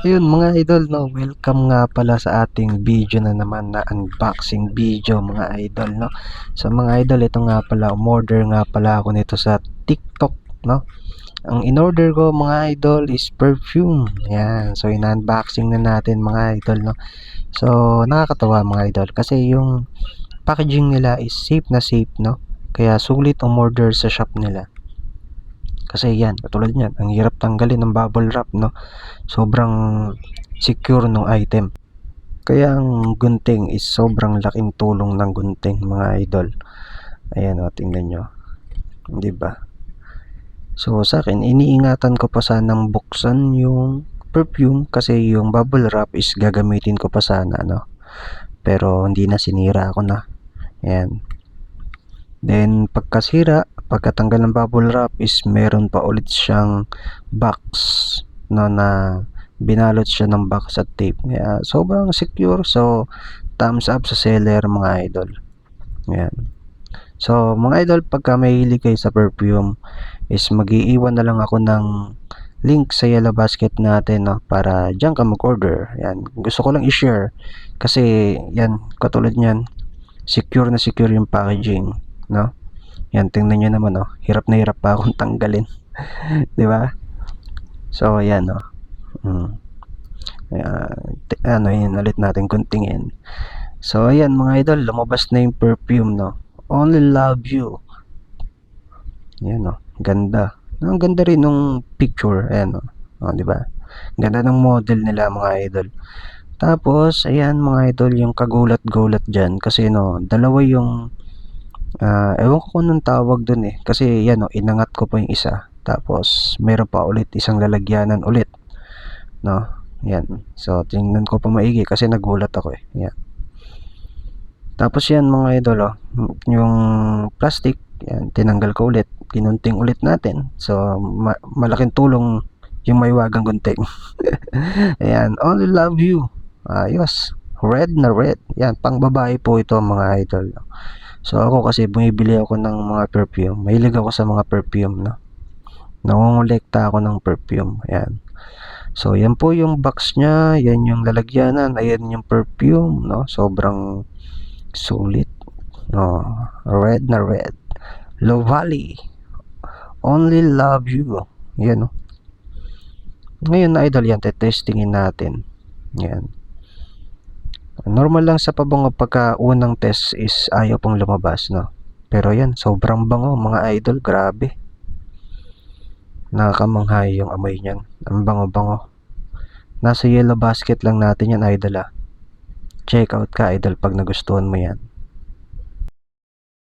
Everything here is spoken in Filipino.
Ayun mga idol, no, welcome nga pala sa ating video na naman na unboxing video mga idol, no. So mga idol, ito nga pala, umorder nga pala ako nito sa TikTok, no. Ang in-order ko mga idol is perfume. Yan. So in-unboxing na natin mga idol, no. So nakakatawa mga idol kasi yung packaging nila is safe, no. Kaya sulit umorder sa shop nila. Kasi yan, katulad niyan, ang hirap tanggalin ng bubble wrap, no. Sobrang secure ng item. Kaya ang gunting is sobrang laking tulong ng gunting mga idol. Ayan o, tingnan nyo. Di ba? So sa akin, iniingatan ko pa sanang buksan yung perfume kasi yung bubble wrap is gagamitin ko pa sana, no? Pero hindi na, sinira ako na. Ayan. Then pagkasira, pagkatanggal ng bubble wrap is meron pa ulit siyang box, no, na binalot siya ng box at tape. Kaya sobrang secure. So thumbs up sa seller mga idol. Ayan. So mga idol, pagka mahilig kayo sa perfume is mag-iiwan na lang ako ng link sa yellow basket natin, no, para diyan ka mag-order. Yan, gusto ko lang i-share kasi yan, katulad niyan, secure na secure yung packaging, no. Yan, tingnan niyo naman, no, hirap na hirap pa akong tanggalin. Di ba? So yan, no. Ano yun, ulit natin kuntingin. So ayan mga idol, lumabas na yung perfume, no. Only Love You. Yan, no, ganda. Ang ganda rin nung picture, ayan, no. Di ba? Ganda ng model nila mga idol. Tapos ayan mga idol, yung kagulat-gulat diyan kasi no, dalawa yung ewan ko kung anong tawag dun eh. Kasi yan, no, inangat ko pa yung isa. Tapos meron pa ulit isang lalagyanan ulit, no. Yan. So tingnan ko pa maigi kasi nagulat ako eh. Yan. Tapos yan mga idol, oh, yung plastic, yan, tinanggal ko ulit, kinunting ulit natin. So malaking tulong yung may wagang gunting. Ayan, Only Love You. Ayos. Red na red. Yan, pang babae po ito mga idol. So ako kasi bumibili ako ng mga perfume. Mahilig ako sa mga perfume, no. Nangongolekta ako ng perfume. Ayan. So yan po yung box niya, yan yung lalagyanan, ayan yung perfume, no. Sobrang sulit. No, red na red. Low Valley. Only Love You. Yan, no. Ngayon na idol, yan, testingin natin. Yan. Normal lang sa pabango pagka unang test is ayaw pong lumabas, no. Pero yan, sobrang bango mga idol, grabe. Nakakamangha yung amoy niyan. Ang bango-bango. Nasa yellow basket lang natin yan idol, ah. Check out ka idol pag nagustuhan mo yan.